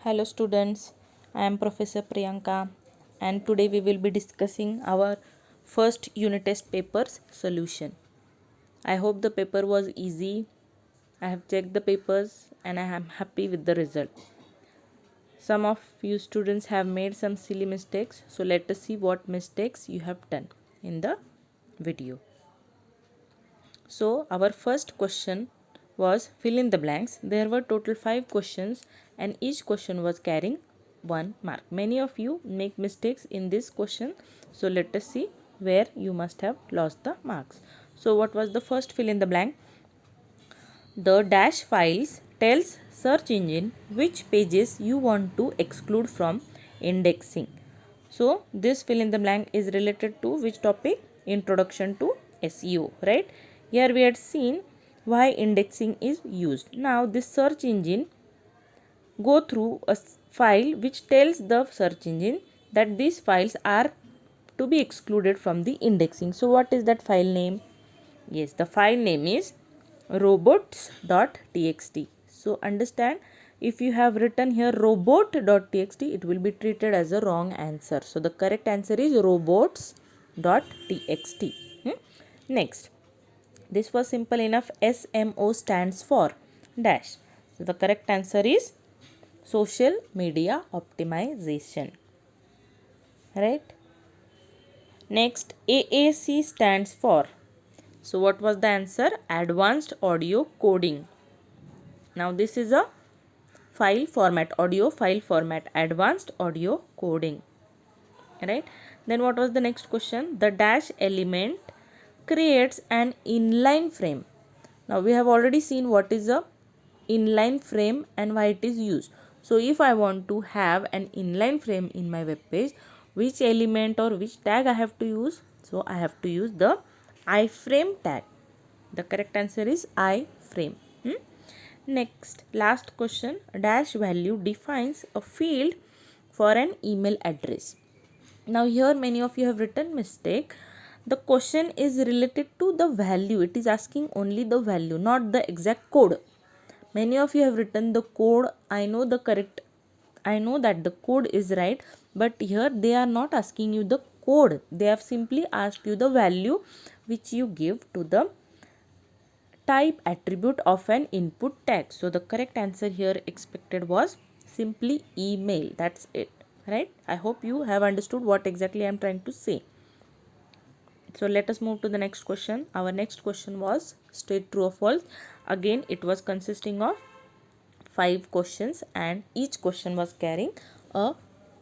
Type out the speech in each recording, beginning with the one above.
Hello students, I am Professor Priyanka and today we will be discussing our first unit test paper's solution. I hope the paper was easy. I have checked the papers and I am happy with the result. Some of you students have made some silly mistakes, so let us see what mistakes you have done in the video. So our first question was fill in the blanks. There were total 5 questions and each question was carrying 1 mark. Many of you make mistakes in this question. So let us see where you must have lost the marks. So what was the first fill in the blank? The dash files tells search engine which pages you want to exclude from indexing. So this fill in the blank is related to which topic? Introduction to SEO, right? Here we had seen why indexing is used. Now this search engine go through a file which tells the search engine that these files are to be excluded from the indexing. So what is that file name? Yes, the file name is robots.txt. So understand, if you have written here robot.txt, it will be treated as a wrong answer. So the correct answer is robots.txt. Next, this was simple enough. SMO stands for dash. So the correct answer is social media optimization. Right? Next, AAC stands for. So what was the answer? Advanced audio coding. Now this is a file format, audio file format, advanced audio coding. Right? Then what was the next question? The dash element creates an inline frame. Now we have already seen what is a inline frame and why it is used. So if I want to have an inline frame in my web page, which element or which tag I have to use? So I have to use the iframe tag. The correct answer is iframe. Next, last question. Dash value defines a field for an email address. Now here many of you have written mistake. The question is related to the value. It is asking only the value, not the exact code. Many of you have written the code. I know that the code is right, but here they are not asking you the code. They have simply asked you the value which you give to the type attribute of an input tag. So the correct answer here expected was simply email. That's it, right? I hope you have understood what exactly I am trying to say. So let us move to the next question. Our next question was state true or false. Again, it was consisting of 5 questions and each question was carrying a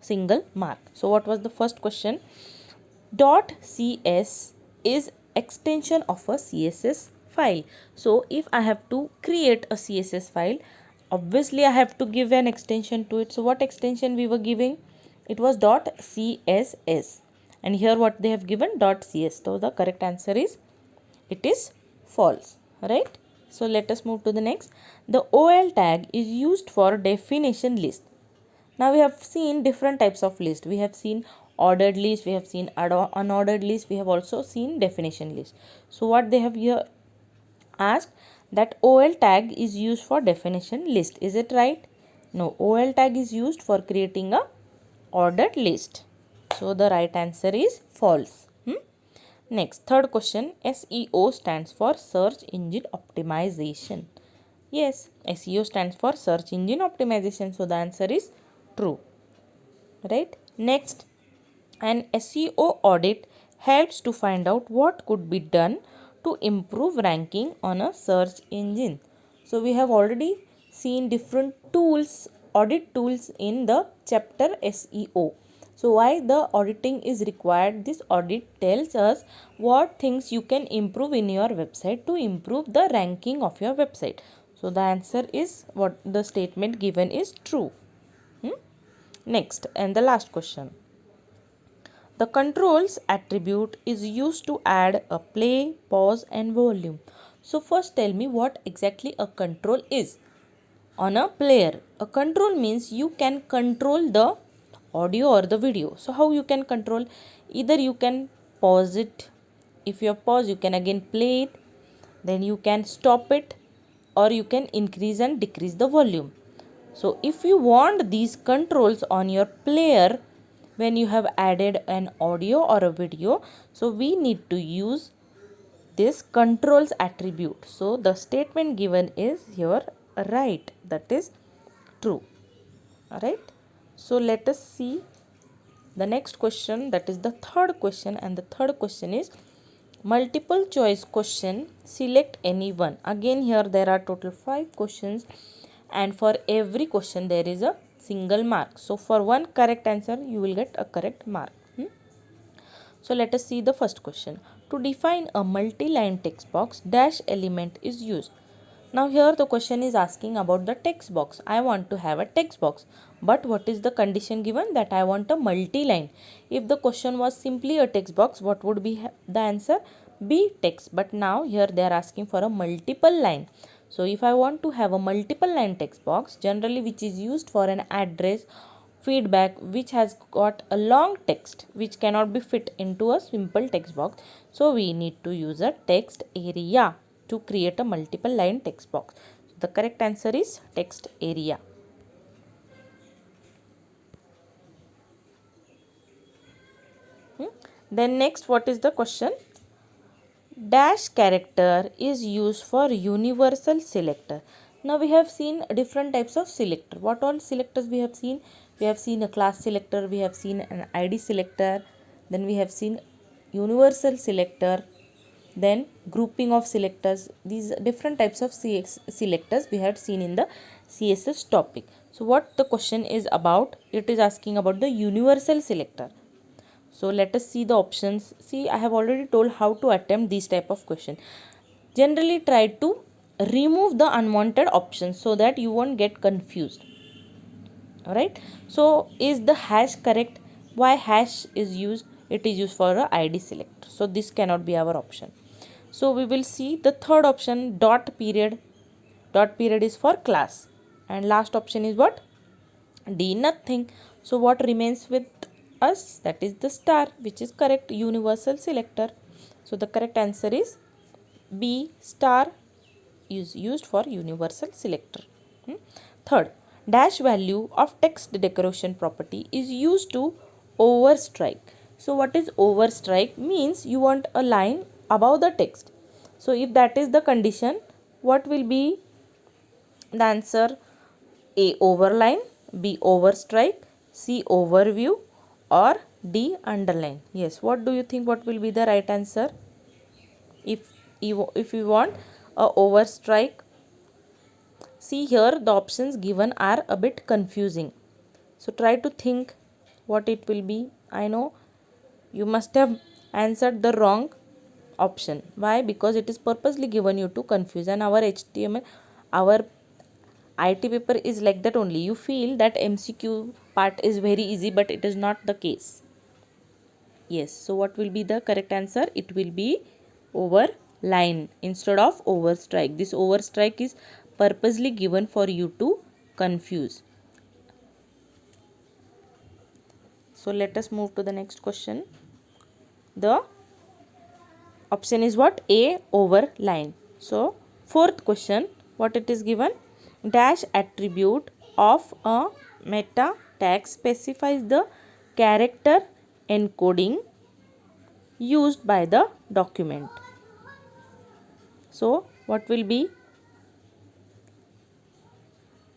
single mark. So what was the first question? .cs is extension of a CSS file. So if I have to create a CSS file, obviously I have to give an extension to it. So what extension we were giving? It was .css, and here what they have given .cs. So the correct answer is, it is false, right? So let us move to the next. The OL tag is used for definition list. Now we have seen different types of list. We have seen ordered list, we have seen unordered list, we have also seen definition list. So what they have here asked, that OL tag is used for definition list. Is it right? No, OL tag is used for creating a ordered list. So the right answer is false. Next, third question. SEO stands for search engine optimization. Yes, SEO stands for search engine optimization. So the answer is true. Right? Next, an SEO audit helps to find out what could be done to improve ranking on a search engine. So we have already seen different tools, audit tools in the chapter SEO. So why the auditing is required? This audit tells us what things you can improve in your website to improve the ranking of your website. So the answer is, what the statement given is true. Next, and the last question. The controls attribute is used to add a play, pause and volume. So first tell me what exactly a control is. On a player, a control means you can control the audio or the video. So how you can control? Either you can pause it. If you pause, you can again play it. Then you can stop it, or you can increase and decrease the volume. So if you want these controls on your player when you have added an audio or a video, so we need to use this controls attribute. So the statement given is here right, that is true. Alright, so let us see the next question, that is the third question, and the third question is multiple choice question, select any one. Again here there are total 5 questions, and for every question there is a single mark. So for one correct answer you will get a correct mark. So let us see the first question. To define a multi-line text box, dash element is used. Now here the question is asking about the text box. I want to have a text box. But what is the condition given? That I want a multi-line. If the question was simply a text box, what would be the answer? B, text. But now here they are asking for a multiple line. So if I want to have a multiple line text box, generally which is used for an address, feedback, which has got a long text which cannot be fit into a simple text box, so we need to use a text area to create a multiple line text box. So the correct answer is text area. Then next, what is the question? Dash character is used for universal selector. Now we have seen different types of selector. What all selectors we have seen? We have seen a class selector, we have seen an ID selector, then we have seen universal selector, then grouping of selectors. These different types of selectors we have seen in the CSS topic. So what the question is about? It is asking about the universal selector. So let us see the options. See, I have already told how to attempt these type of question. Generally try to remove the unwanted options so that you won't get confused. Alright. So is the hash correct? Why hash is used? It is used for a ID selector. So this cannot be our option. So we will see the third option, dot period. Dot period is for class. And last option is what? D, nothing. So what remains with us? That is the star, which is correct, universal selector. So the correct answer is B, star is used for universal selector. Third, dash value of text decoration property is used to overstrike. So what is overstrike? Means you want a line above the text. So if that is the condition, what will be the answer? A, overline, B, overstrike, C, overview, or D, underline. Yes, what do you think what will be the right answer? If you want a overstrike, see here the options given are a bit confusing. So try to think what it will be. I know you must have answered the wrong option. Why? Because it is purposely given you to confuse, and our HTML, our IT paper is like that only. You feel that MCQ part is very easy, but it is not the case. Yes, so what will be the correct answer? It will be overline instead of overstrike. This overstrike is purposely given for you to confuse. So let us move to the next question. The option is what? A, overline. So fourth question, what it is given? Dash attribute of a meta tag specifies the character encoding used by the document. So what will be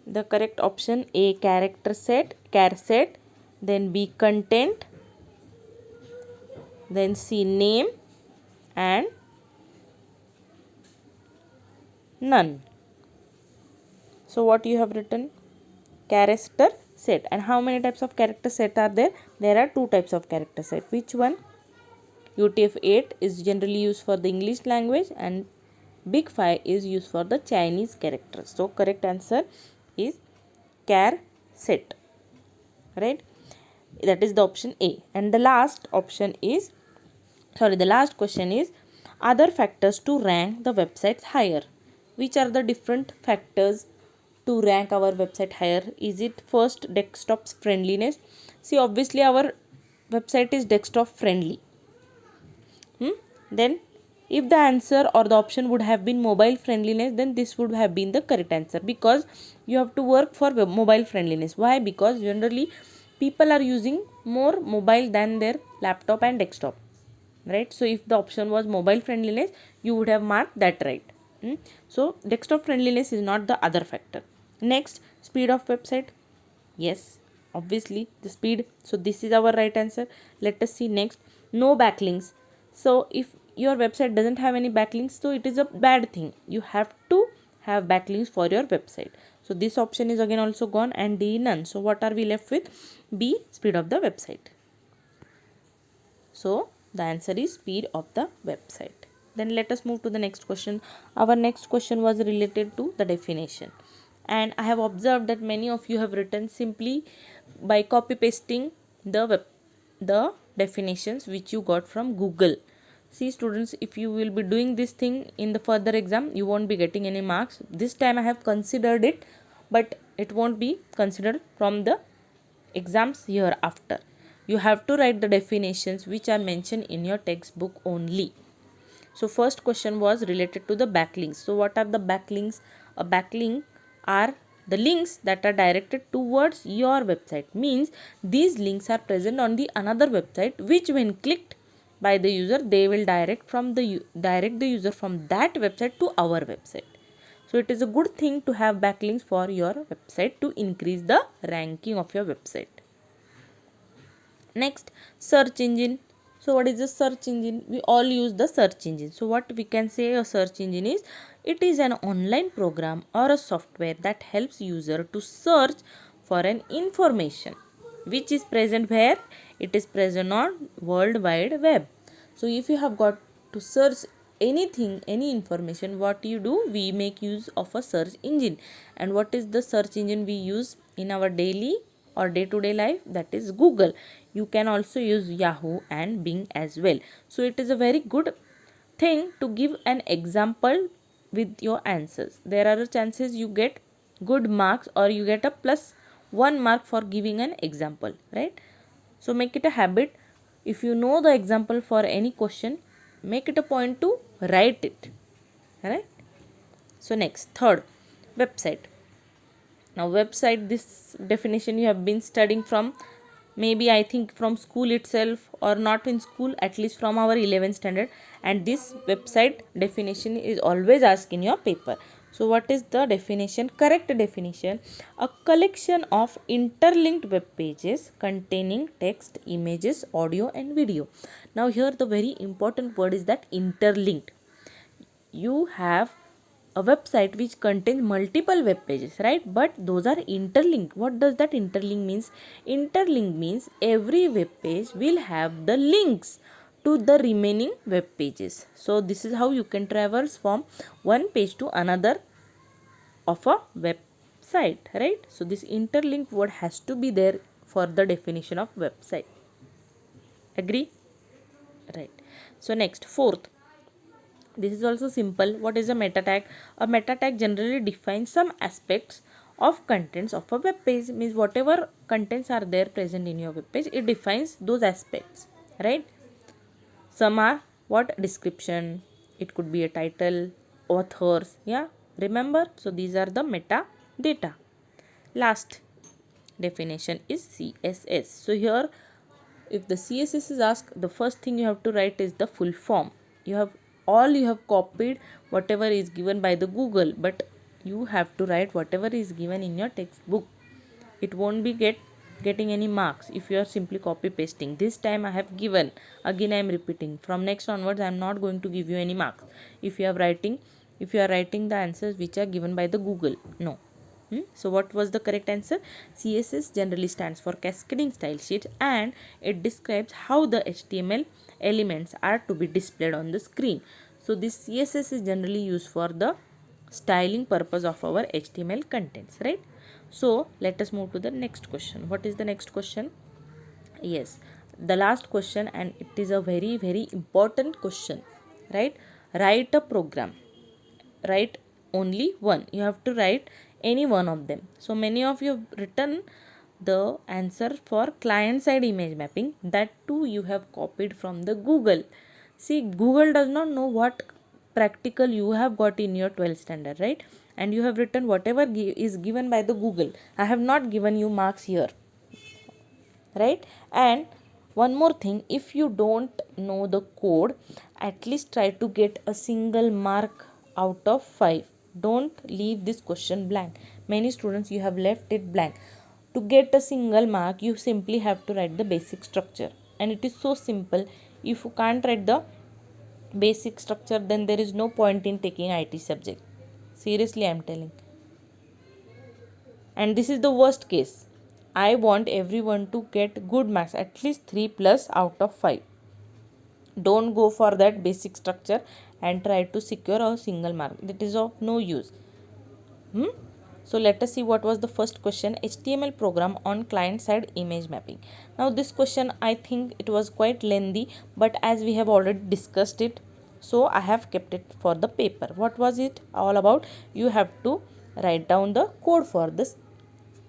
the correct option? A, character set, char set, then B, content, then C, name, and none. So what you have written? Character set. And how many types of character set are there? There are 2 types of character set. Which one? UTF-8 is generally used for the English language, and Big 5 is used for the Chinese characters. So correct answer is char set. Right? That is the option A. And the last option is, the last question is other factors to rank the websites higher. Which are the different factors to rank our website higher? Is it first desktop friendliness? See, obviously our website is desktop friendly. Then If the answer or the option would have been mobile friendliness, then this would have been the correct answer, because you have to work for mobile friendliness. Why? Because generally people are using more mobile than their laptop and desktop, right? So if the option was mobile friendliness, you would have marked that right. So desktop friendliness is not the other factor. Next, speed of website. Yes, obviously the speed. So this is our right answer. Let us see next. No backlinks. So if your website doesn't have any backlinks, so it is a bad thing. You have to have backlinks for your website. So this option is again also gone, and D, none. So what are we left with? B, speed of the website. So the answer is speed of the website. Then let us move to the next question. Our next question was related to the definition, and I have observed that many of you have written simply by copy pasting the definitions which you got from Google. See students, if you will be doing this thing in the further exam, you won't be getting any marks. This time I have considered it, but it won't be considered from the exams hereafter. You have to write the definitions which are mentioned in your textbook only. So first question was related to the backlinks. So what are the backlinks? A backlink are the links that are directed towards your website. Means these links are present on the another website, which when clicked by the user, they will direct the user from that website to our website. So it is a good thing to have backlinks for your website to increase the ranking of your website. Next, search engine. So what is a search engine? We all use the search engine. So what we can say a search engine is, it is an online program or a software that helps user to search for an information which is present where? It is present on World Wide Web. So if you have got to search anything, any information, what you do? We make use of a search engine. And what is the search engine we use in our daily or day-to-day life? That is Google. You can also use Yahoo and Bing as well. So it is a very good thing to give an example with your answers. There are chances you get good marks, or you get a +1 mark for giving an example, right? So make it a habit. If you know the example for any question, make it a point to write it, right? So next, third, website. Now website, this definition you have been studying from, maybe I think from school itself, or not in school, at least from our 11th standard. And this website definition is always asked in your paper. So what is the definition? Correct definition: a collection of interlinked web pages containing text, images, audio and video. Now here the very important word is that interlinked. You have a website which contains multiple web pages, right? But those are interlinked. What does that interlink means? Interlink means every web page will have the links to the remaining web pages. So this is how you can traverse from one page to another of a website, right? So this interlinked word has to be there for the definition of website. Agree? Right. So next, fourth, this is also simple. What is a meta tag? A meta tag generally defines some aspects of contents of a web page. Means whatever contents are there present in your web page, it defines those aspects, right? Some are what? Description. It could be a title, authors. Yeah, remember? So these are the meta data. Last definition is CSS. So here, if the CSS is asked, the first thing you have to write is the full form. You have copied whatever is given by the Google, but you have to write whatever is given in your textbook. It won't be getting any marks if you are simply copy pasting. This time I have given, again I am repeating, from next onwards I am not going to give you any marks if you are writing the answers which are given by the Google. No. So what was the correct answer? CSS generally stands for cascading style sheets, and it describes how the HTML elements are to be displayed on the screen. So this CSS is generally used for the styling purpose of our HTML contents, right? So let us move to the next question. What is the next question? Yes, the last question, and it is a very, very important question, right? Write a program. Write only one. You have to write any one of them. So many of you have written the answer for client side image mapping. That too you have copied from the Google. See, Google does not know what practical you have got in your 12th standard, right? And you have written whatever is given by the Google. I have not given you marks here, right? And one more thing, if you don't know the code, at least try to get a single mark out of 5. Don't leave this question blank. Many students, you have left it blank. To get a single mark, you simply have to write the basic structure, and it is so simple. If you can't write the basic structure, then there is no point in taking IT subject. Seriously, I am telling. And this is the worst case. I want everyone to get good marks, at least 3 plus out of 5. Don't go for that basic structure and try to secure a single mark. That is of no use. So let us see what was the first question. HTML program on client side image mapping. Now this question, I think it was quite lengthy, but as we have already discussed it, so I have kept it for the paper. What was it all about? You have to write down the code for this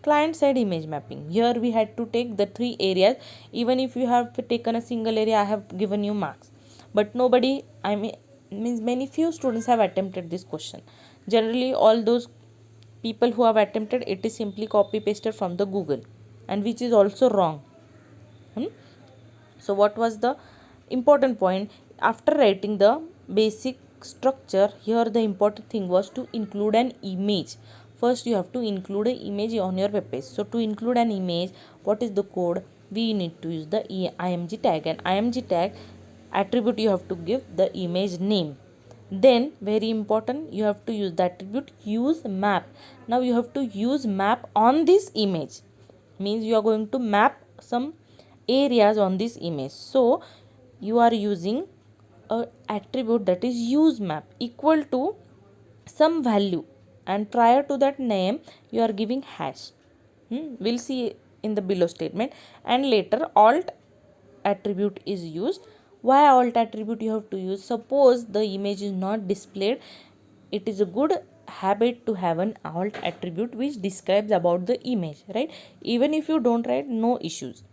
client side image mapping. Here we had to take the 3 areas. Even if you have taken a single area, I have given you marks, but nobody, I means many few students have attempted this question. Generally all those people who have attempted it is simply copy pasted from the Google, and which is also wrong. So what was the important point? After writing the basic structure, here the important thing was to include an image. First you have to include an image on your web page. So to include an image, what is the code? We need to use the img tag, and img tag attribute you have to give the image name. Then very important, you have to use the attribute use map. Now you have to use map on this image, means you are going to map some areas on this image. So you are using a attribute that is use map equal to some value, and prior to that name you are giving hash. We'll see in the below statement. And later alt attribute is used. Why alt attribute you have to use? Suppose the image is not displayed, it is a good habit to have an alt attribute which describes about the image, right? Even if you don't write, no issues,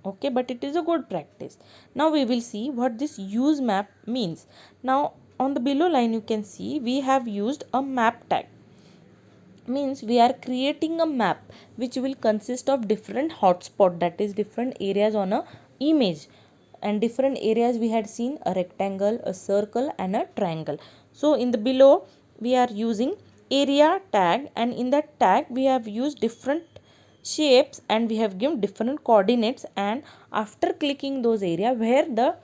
okay, but it is a good practice. Now we will see what this use map means. Now on the below line you can see we have used a map tag, means we are creating a map which will consist of different hotspot, that is different areas on a image. And different areas we had seen a rectangle, a circle and a triangle. So in the below we are using area tag, and in that tag we have used different shapes and we have given different coordinates, and after clicking those area where the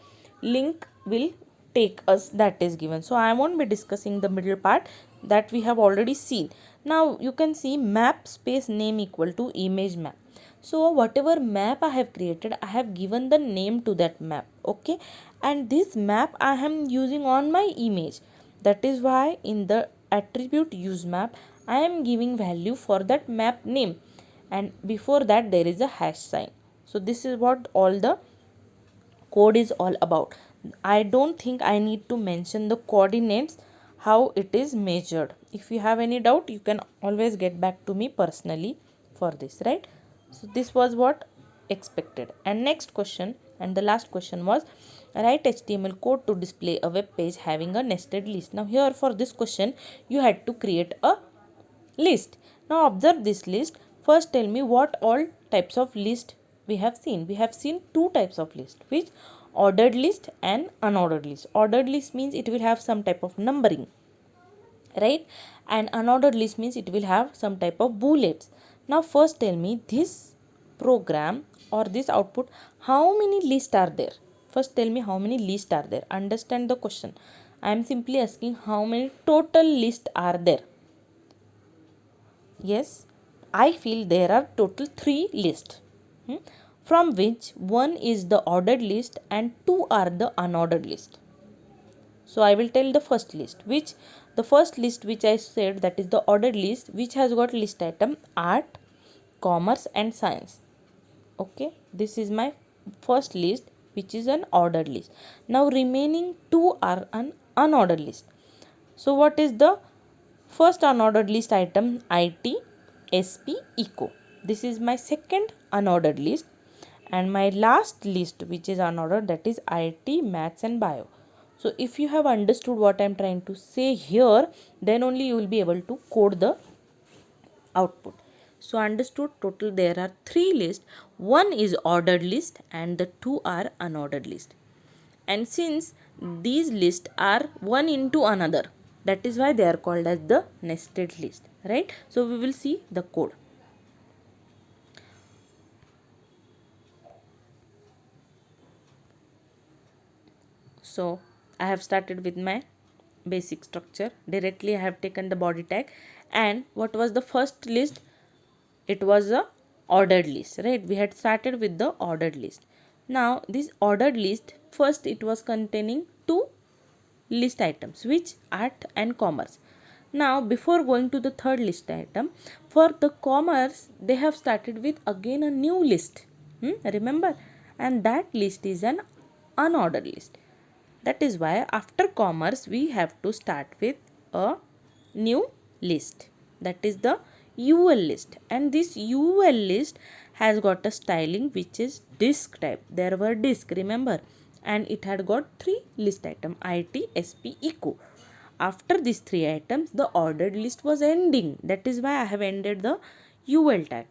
link will take us, that is given. So I won't be discussing the middle part, that we have already seen. Now you can see map space name equal to image map. So whatever map I have created, I have given the name to that map, okay, and this map I am using on my image. That is why in the attribute use map I am giving value for that map name, and before that there is a hash sign. So this is what all the code is all about. I don't think I need to mention the coordinates, how it is measured. If you have any doubt, you can always get back to me personally for this, right? So this was what expected. And next question, and the last question was write HTML code to display a web page having a nested list. Now here for this question you had to create a list. Now observe this list. First tell me what all types of list we have seen. We have seen two types of list, which ordered list and unordered list. Ordered list means it will have some type of numbering, right? And unordered list means it will have some type of bullets. Now first tell me this program or this output, how many lists are there? First tell me how many lists are there. Understand the question. I am simply asking how many total lists are there. Yes, I feel there are total 3 lists, from which one is the ordered list and 2 are the unordered list. So I will tell the first list, which the first list which I said, that is the ordered list, which has got list item art, commerce and science. Okay, this is my first list which is an ordered list. Now remaining 2 are an unordered list. So what is the first unordered list item? IT, SP, Eco. This is my second unordered list. and my last list which is unordered, that is IT, maths and bio. So if you have understood what I am trying to say here, then only you will be able to code the output. So understood, total there are 3 lists. One is ordered list and the 2 are unordered list. And since these lists are one into another, that is why they are called as the nested list, right? So we will see the code. So I have started with my basic structure. Directly I have taken the body tag, and what was the first list? It was a ordered list, right? We had started with the ordered list. Now this ordered list, first it was containing 2 list items, which art and commerce. Now before going to the third list item, for the commerce they have started with again a new list. Remember, and that list is an unordered list. That is why after commerce we have to start with a new list, that is the UL list. And this UL list has got a styling which is disk type. There were disk, remember, and it had got 3 list item: IT, SP, ECO. After these 3 items the ordered list was ending. That is why I have ended the UL tag.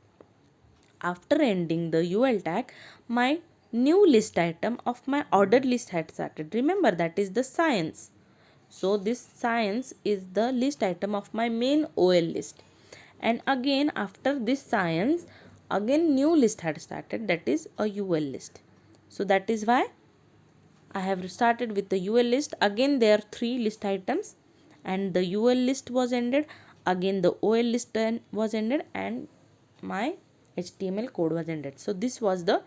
After ending the UL tag, my new list item of my ordered list had started. Remember, that is the science. So this science is the list item of my main OL list. And again after this science, again new list had started, that is a UL list. So that is why I have started with the UL list. Again there are 3 list items and the UL list was ended. Again the OL list was ended and my HTML code was ended. So this was the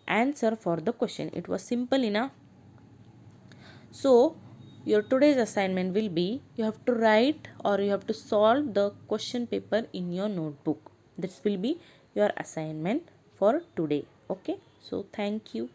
answer for the question. It was simple enough. So your today's assignment will be, you have to write or you have to solve the question paper in your notebook. This will be your assignment for today. Okay, so thank you.